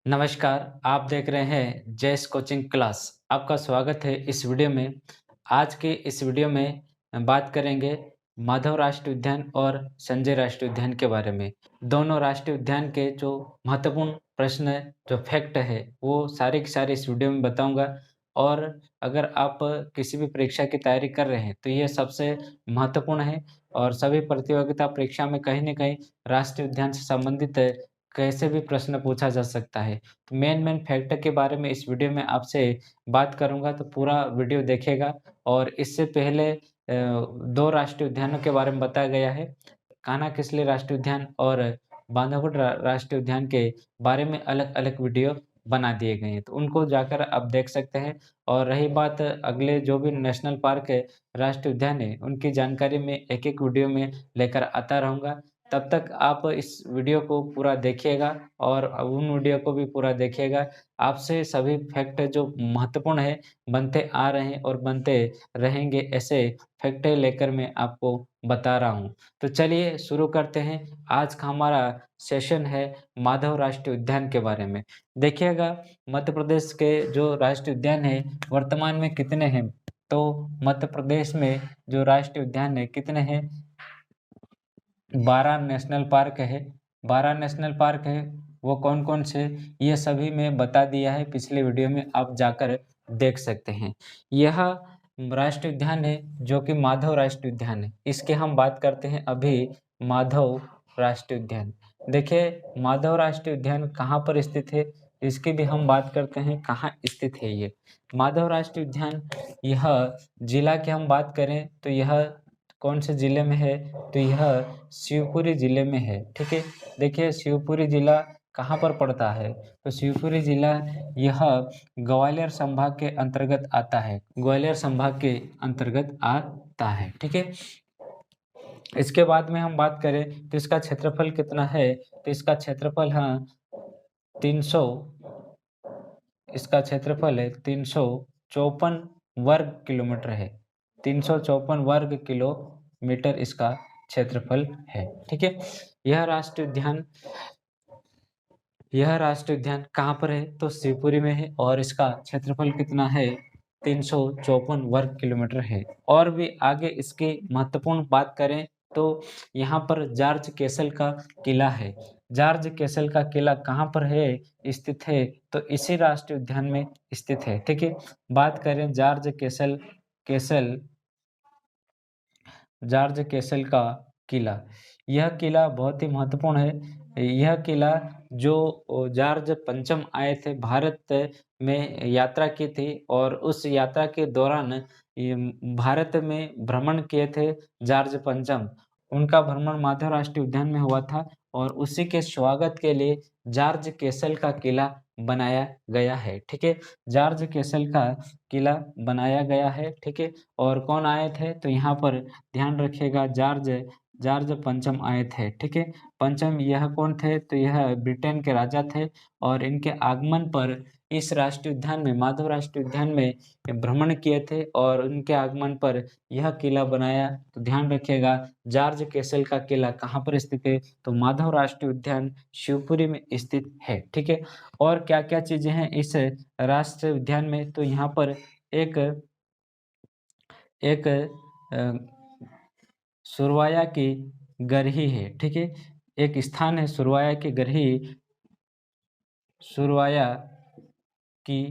नमस्कार, आप देख रहे हैं जेस कोचिंग क्लास। आपका स्वागत है इस वीडियो में। आज के इस वीडियो में बात करेंगे माधव राष्ट्रीय उद्यान और संजय राष्ट्रीय उद्यान के बारे में। दोनों राष्ट्रीय उद्यान के जो महत्वपूर्ण प्रश्न जो फैक्ट है वो सारे के सारे इस वीडियो में बताऊंगा। और अगर आप किसी भी परीक्षा की तैयारी कर रहे हैं तो ये सबसे महत्वपूर्ण है। और सभी प्रतियोगिता परीक्षा में कहीं न कहीं राष्ट्रीय उद्यान से संबंधित कैसे भी प्रश्न पूछा जा सकता है। तो मेन फैक्टर के बारे में इस वीडियो में आपसे बात करूँगा, तो पूरा वीडियो देखिएगा। और इससे पहले 2 राष्ट्रीय उद्यानों के बारे में बताया गया है। कान्हा किसली राष्ट्रीय उद्यान और बांधवगढ़ राष्ट्रीय उद्यान के बारे में अलग-अलग वीडियो बना दिए गए हैं, तो उनको जाकर आप देख सकते हैं। और रही बात अगले जो भी नेशनल पार्क है, राष्ट्रीय उद्यान है, उनकी जानकारी मैं एक-एक वीडियो में लेकर आता रहूँगा। तब तक आप इस वीडियो को पूरा देखिएगा और उन वीडियो को भी पूरा देखिएगा। आपसे सभी फैक्ट जो महत्वपूर्ण है बनते आ रहे हैं और बनते रहेंगे, ऐसे फैक्ट लेकर मैं आपको बता रहा हूँ। तो चलिए शुरू करते हैं। आज का हमारा सेशन है माधव राष्ट्रीय उद्यान के बारे में। देखिएगा, मध्य प्रदेश के जो राष्ट्रीय उद्यान है वर्तमान में कितने हैं? तो मध्य प्रदेश में जो राष्ट्रीय उद्यान है कितने हैं? 12 नेशनल पार्क है। 12 नेशनल पार्क है, वो कौन-कौन से? ये सभी मैं बता दिया है पिछले वीडियो में, आप जाकर देख सकते हैं। यह राष्ट्रीय उद्यान है जो कि माधव राष्ट्रीय उद्यान है। इसकी हम बात करते हैं अभी, माधव राष्ट्रीय उद्यान। देखिए, माधव राष्ट्रीय उद्यान कहाँ पर स्थित है, इसकी भी हम बात करते हैं, कहाँ स्थित है ये। माधव राष्ट्रीय उद्यान, यह जिला की हम बात करें तो यह कौन से जिले में है? तो यह शिवपुरी जिले में है, ठीक है। देखिए, शिवपुरी जिला कहाँ पर पड़ता है? तो शिवपुरी जिला यह ग्वालियर संभाग के अंतर्गत आता है। ग्वालियर संभाग के अंतर्गत आता है, ठीक है। इसके बाद में हम बात करें तो इसका क्षेत्रफल कितना है? तो इसका क्षेत्रफल 300, इसका क्षेत्रफल है 354 वर्ग किलोमीटर है। 354 वर्ग किलोमीटर इसका क्षेत्रफल है, ठीक है। यह राष्ट्रीय उद्यान यह राष्ट्रीय उद्यान कहाँ पर है? तो शिवपुरी में है और इसका क्षेत्रफल कितना है? 354 वर्ग किलोमीटर है। और भी आगे इसकी महत्वपूर्ण बात करें तो यहाँ पर जॉर्ज कैसल का किला है। जॉर्ज कैसल का किला कहाँ पर है स्थित है? तो इसी राष्ट्रीय उद्यान में स्थित है, ठीक है। बात करें कैसल जॉर्ज कैसल का किला। यह किला बहुत ही महत्वपूर्ण है। यह किला जो जॉर्ज पंचम आए थे, भारत में यात्रा की थी और उस यात्रा के दौरान ये भारत में भ्रमण किए थे जॉर्ज पंचम। उनका भ्रमण माधव राष्ट्रीय उद्यान में हुआ था और उसी के स्वागत के लिए जॉर्ज कैसल का किला बनाया गया है, ठीक है। जॉर्ज कैसल का किला बनाया गया है, ठीक है। और कौन आए थे? तो यहाँ पर ध्यान रखिएगा, जॉर्ज जॉर्ज पंचम आए थे, ठीक है। पंचम यह कौन थे? तो यह ब्रिटेन के राजा थे और इनके आगमन पर इस राष्ट्रीय उद्यान में, माधव राष्ट्रीय उद्यान में भ्रमण किए थे और उनके आगमन पर यह किला बनाया। तो ध्यान रखिएगा, जॉर्ज कैसल का किला कहाँ पर स्थित है? तो माधव राष्ट्रीय उद्यान शिवपुरी में स्थित है, ठीक है। और क्या-क्या चीज़ें हैं इस राष्ट्रीय उद्यान में? तो यहाँ पर एक एक सुरवाया की गरही है, ठीक है। एक स्थान है सुरवाया की गरही, सुरवाया की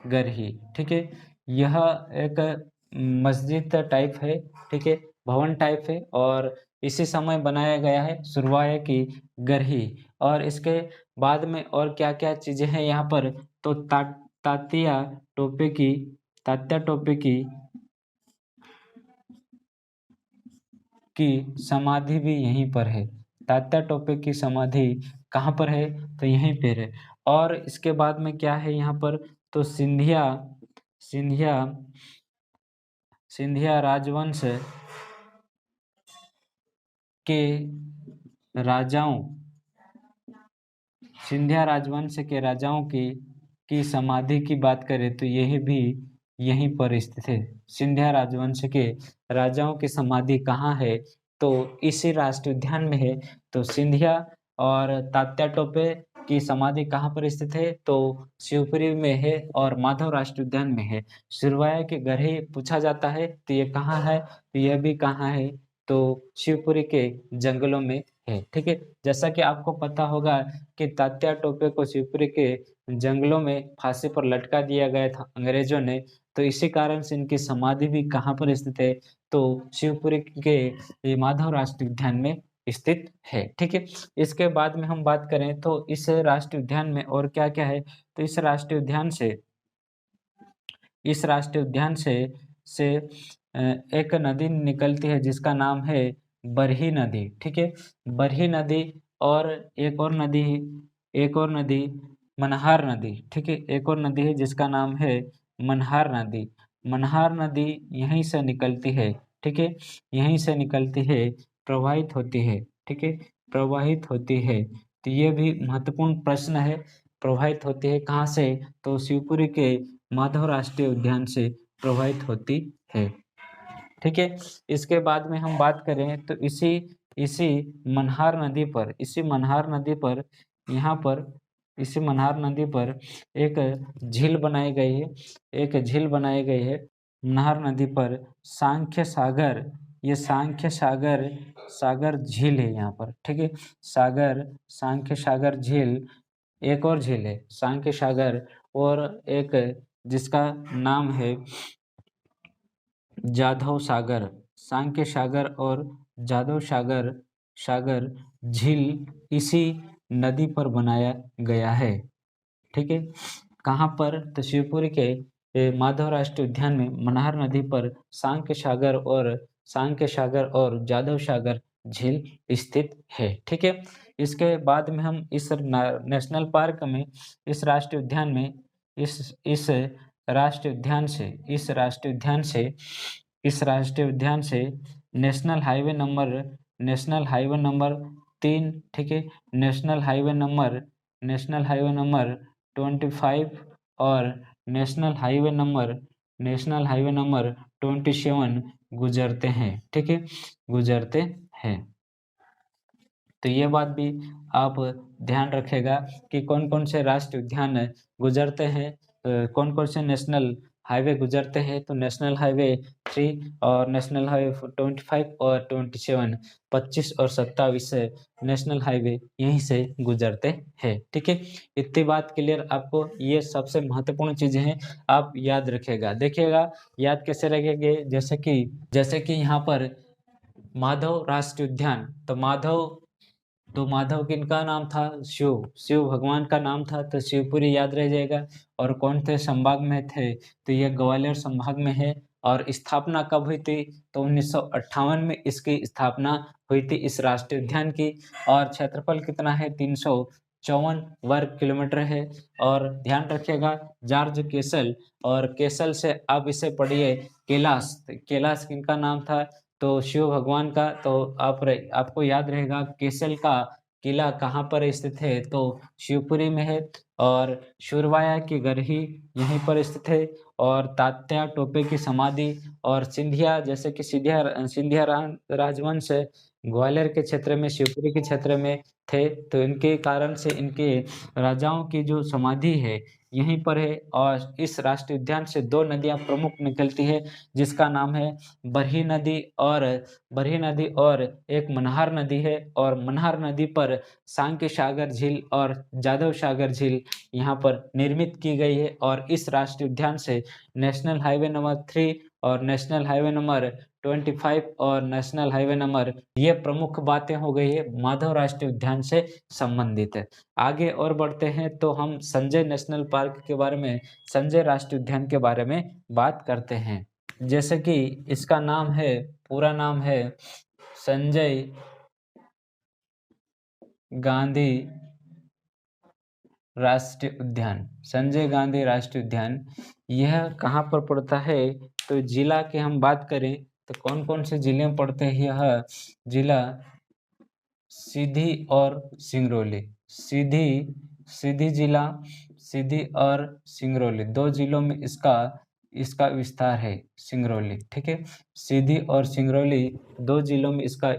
गरही, ठीक है। यह एक मस्जिद टाइप है, ठीक है, भवन टाइप है और इसी समय बनाया गया है सुरवाया की गरही। और इसके बाद में और क्या-क्या चीज़ें हैं यहाँ पर? तो तात्या टोपे की समाधि भी यहीं पर है। तात्या टोपे की समाधि कहाँ पर है? तो यहीं पर है। और इसके बाद में क्या है यहाँ पर? तो सिंधिया सिंधिया राजवंश के राजाओं सिंधिया राजवंश के राजाओं की समाधि की बात करें तो यह भी यहीं पर स्थित है। सिंधिया राजवंश के राजाओं की समाधि कहाँ है? तो इसी राष्ट्रीय उद्यान में है। तो सिंधिया और तात्या टोपे की समाधि कहाँ पर स्थित है? तो शिवपुरी में है और माधव राष्ट्रीय उद्यान में है। सुरवाया के गढ़ी पूछा जाता है तो ये कहाँ है? तो यह भी कहाँ है? तो शिवपुरी के जंगलों में है। ठीक है, जैसा कि आपको पता होगा कि तात्या टोपे को शिवपुरी के जंगलों में फांसी पर लटका दिया गया था अंग्रेजों ने, तो इसी कारण से इनकी समाधि भी कहाँ पर स्थित है? तो शिवपुरी के ये माधव राष्ट्रीय उद्यान में स्थित है। ठीक है, इसके बाद में हम बात करें तो इस राष्ट्रीय उद्यान में और क्या-क्या है? तो इस राष्ट्रीय उद्यान से एक नदी निकलती है जिसका नाम है बरही नदी। ठीक है, बरही नदी और एक और नदी मनहार नदी। ठीक है, एक और नदी है जिसका नाम है मनहार नदी। मनहार नदी यहीं से निकलती है। ठीक है, यहीं से निकलती है, प्रवाहित होती है। ठीक है, प्रवाहित होती है। तो ये भी महत्वपूर्ण प्रश्न है, प्रवाहित होती है कहाँ से? तो शिवपुरी के माधव राष्ट्रीय उद्यान से प्रवाहित होती है। ठीक है, इसके बाद में हम बात करें तो इसी इसी मनहार नदी पर यहाँ पर इसी मनहार नदी पर एक झील बनाई गई है। एक झील बनाई गई है मनहार नदी पर, सांख्य सागर। ये सागर झील है यहाँ पर। ठीक है, सांख्य सागर झील, एक और झील है सांख्य सागर, और एक जिसका नाम है जाधव सागर। सांख्य सागर और जाधव सागर झील इसी नदी पर बनाया गया है। ठीक है, कहाँ पर? तो शिवपुरी के माधव राष्ट्रीय उद्यान में मनहार नदी पर सांख्य सागर और जाधव सागर झील स्थित है। ठीक है, इसके बाद में हम इस नेशनल पार्क में, इस राष्ट्रीय उद्यान में, इस राष्ट्रीय उद्यान से नेशनल हाईवे नंबर 3। ठीक है, नेशनल हाईवे नंबर 25 और नेशनल हाईवे नंबर 27 गुजरते हैं। ठीक है, गुजरते हैं। तो ये बात भी आप ध्यान रखेगा कि कौन-कौन से राष्ट्रीय उद्यान गुजरते हैं, कौन-कौन से नेशनल हाईवे गुजरते हैं। तो नेशनल हाईवे 3 और नेशनल हाईवे 25 और 27, 25 और 27 नेशनल हाईवे यहीं से गुजरते हैं। ठीक है, इतनी बात क्लियर आपको, ये सबसे महत्वपूर्ण चीज़ें हैं, आप याद रखिएगा। देखिएगा याद कैसे रखेंगे, जैसे कि यहाँ पर माधव राष्ट्रीय उद्यान, तो माधव किनका नाम था? शिव भगवान का नाम था, तो शिवपुरी याद रह जाएगा। और कौन थे संभाग में थे? तो ये ग्वालियर संभाग में है। और स्थापना कब हुई थी? तो 1958 में इसकी स्थापना हुई थी इस राष्ट्रीय उद्यान की। और क्षेत्रफल कितना है? 354 वर्ग किलोमीटर है। और ध्यान रखिएगा जॉर्ज केसल, और केसल से आप इसे पढ़िए कैलाश। कैलाश किनका नाम था? तो शिव भगवान का। तो आपको याद रहेगा केसल का किला कहाँ पर स्थित है? तो शिवपुरी में है। और शुरवाया की गढ़ी यहीं पर स्थित है। और तात्या टोपे की समाधि और सिंधिया, जैसे कि सिंधिया राजवंश ग्वालियर के क्षेत्र में, शिवपुरी के क्षेत्र में थे, तो इनके कारण से इनके राजाओं की जो समाधि है यहीं पर है। और इस राष्ट्रीय उद्यान से 2 नदियाँ प्रमुख निकलती है जिसका नाम है बरही नदी और एक मनहार नदी है। और मनहार नदी पर सांख्य सागर झील और जाधव सागर झील यहाँ पर निर्मित की गई है। और इस राष्ट्रीय उद्यान से नेशनल हाईवे नंबर 3 और नेशनल हाईवे नंबर 25 और नेशनल हाईवे नंबर, ये प्रमुख बातें हो गई है माधव राष्ट्रीय उद्यान से संबंधित है। आगे और बढ़ते हैं तो हम संजय नेशनल पार्क के बारे में, संजय राष्ट्रीय उद्यान के बारे में बात करते हैं। जैसे कि इसका पूरा नाम है संजय गांधी राष्ट्रीय उद्यान। संजय गांधी राष्ट्रीय उद्यान यह कहाँ पर पड़ता है? तो जिला की हम बात करें तो कौन-कौन से जिले में पड़ते हैं? यह जिला सीधी और सिंगरौली। सीधी और सिंगरौली 2 जिलों में इसका विस्तार है, सिंगरौली। ठीक है, सीधी और सिंगरौली 2 जिलों में इसका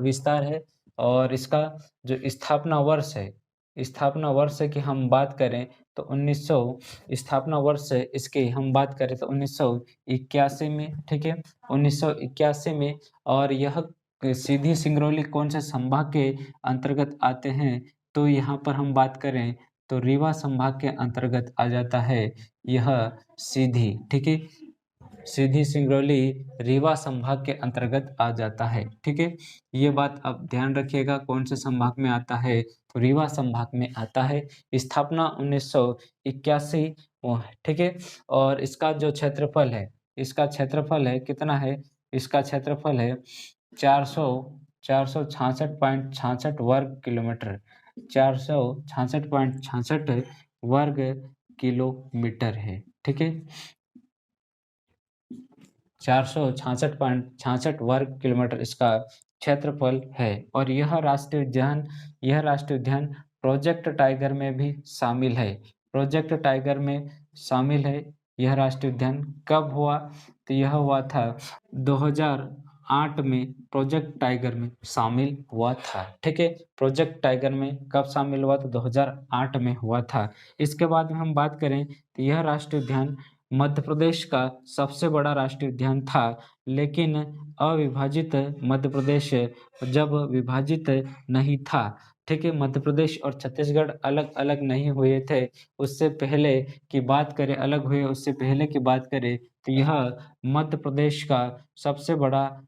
विस्तार है। और इसका जो स्थापना वर्ष है स्थापना वर्ष की हम बात करें तो 1900 स्थापना वर्ष इसकी हम बात करें तो 1981 में, ठीक है, 1981 में। और यह सीधी सिंगरौली कौन से संभाग के अंतर्गत आते हैं, तो यहाँ पर हम बात करें तो रीवा संभाग के अंतर्गत आ जाता है यह सीधी, ठीक है, सीधी सिंगरौली रीवा संभाग के अंतर्गत आ जाता है, ठीक है। ये बात आप ध्यान रखिएगा, कौन से संभाग में आता है, तो रीवा संभाग में आता है। स्थापना 1981, ठीक है। और इसका जो क्षेत्रफल है, इसका क्षेत्रफल है कितना है, इसका क्षेत्रफल है 466.66 वर्ग किलोमीटर, 466.66 वर्ग किलोमीटर है, ठीक है। 466.66 वर्ग किलोमीटर इसका क्षेत्रफल है। और यह राष्ट्रीय उद्यान प्रोजेक्ट टाइगर में भी शामिल है, प्रोजेक्ट टाइगर में शामिल है। यह राष्ट्रीय उद्यान कब हुआ, तो यह हुआ था 2008 में, प्रोजेक्ट टाइगर में शामिल हुआ था, ठीक है। प्रोजेक्ट टाइगर में कब शामिल हुआ, तो 2008 में हुआ था। इसके बाद में हम बात करें तो यह राष्ट्रीय उद्यान मध्य प्रदेश का सबसे बड़ा राष्ट्रीय उद्यान था, लेकिन अविभाजित मध्य प्रदेश जब विभाजित नहीं था, ठीक है, मध्य प्रदेश और छत्तीसगढ़ अलग अलग नहीं हुए थे, उससे पहले की बात करें, अलग हुए उससे पहले की बात करें तो यह मध्य प्रदेश का सबसे बड़ा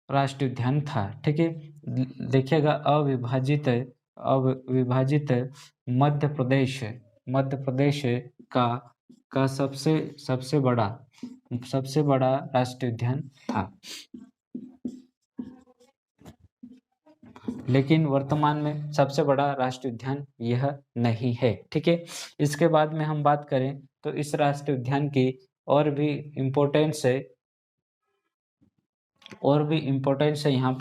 राष्ट्रीय उद्यान था, ठीक है। देखिएगा, अविभाजित मध्य प्रदेश का सबसे बड़ा राष्ट्रीय उद्यान था, लेकिन वर्तमान में सबसे बड़ा राष्ट्रीय उद्यान यह नहीं है, ठीक है। इसके बाद में हम बात करें तो इस राष्ट्रीय उद्यान की और भी इम्पोर्टेंस है, यहाँ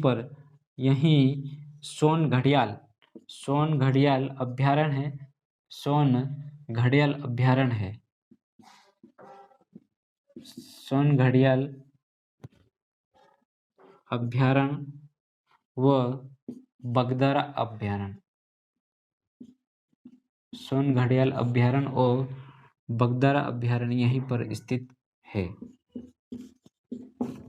पर, यहीं सोन घड़ियाल अभ्यारण्य है, सोन घड़ियाल अभ्यारण्य है, सोन घड़ियाल अभ्यारण्य व बगदरा अभ्यारण्य, सोन घड़ियाल अभ्यारण्य और बगदरा अभ्यारण्य यहीं पर स्थित है,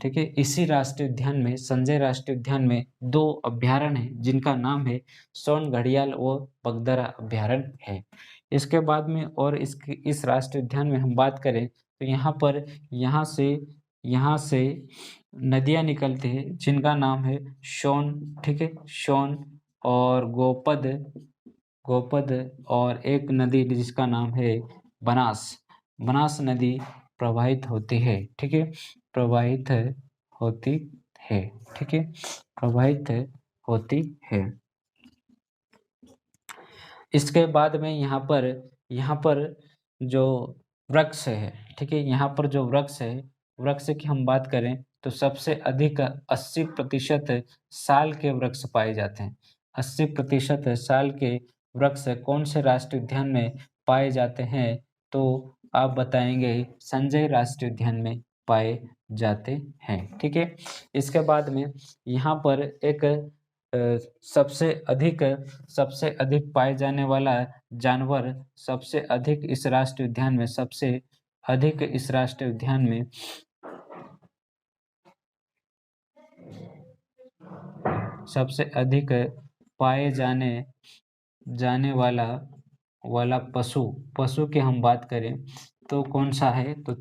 ठीक है। इसी राष्ट्रीय उद्यान में, संजय राष्ट्रीय उद्यान में 2 अभ्यारण्य है जिनका नाम है सोन घड़ियाल व बगदरा अभ्यारण्य है। इसके बाद में और इस राष्ट्रीय उद्यान में हम बात करें तो यहाँ से नदियाँ निकलती है जिनका नाम है सोन, ठीक है, सोन और गोपद और एक नदी जिसका नाम है बनास नदी प्रवाहित होती है, ठीक है, प्रवाहित होती है, ठीक है, प्रवाहित होती है। इसके बाद में यहाँ पर जो वृक्ष है, ठीक है, यहाँ पर जो वृक्ष की हम बात करें तो सबसे अधिक 80% साल के वृक्ष पाए जाते हैं। 80% साल के वृक्ष कौन से राष्ट्रीय उद्यान में पाए जाते हैं, तो आप बताएंगे संजय राष्ट्रीय उद्यान में पाए जाते हैं, ठीक है। इसके बाद में यहाँ पर एक सबसे अधिक पाए जाने वाला जानवर, सबसे अधिक इस राष्ट्रीय उद्यान में सबसे अधिक पाए जाने वाला पशु की हम बात करें तो कौन सा है, तो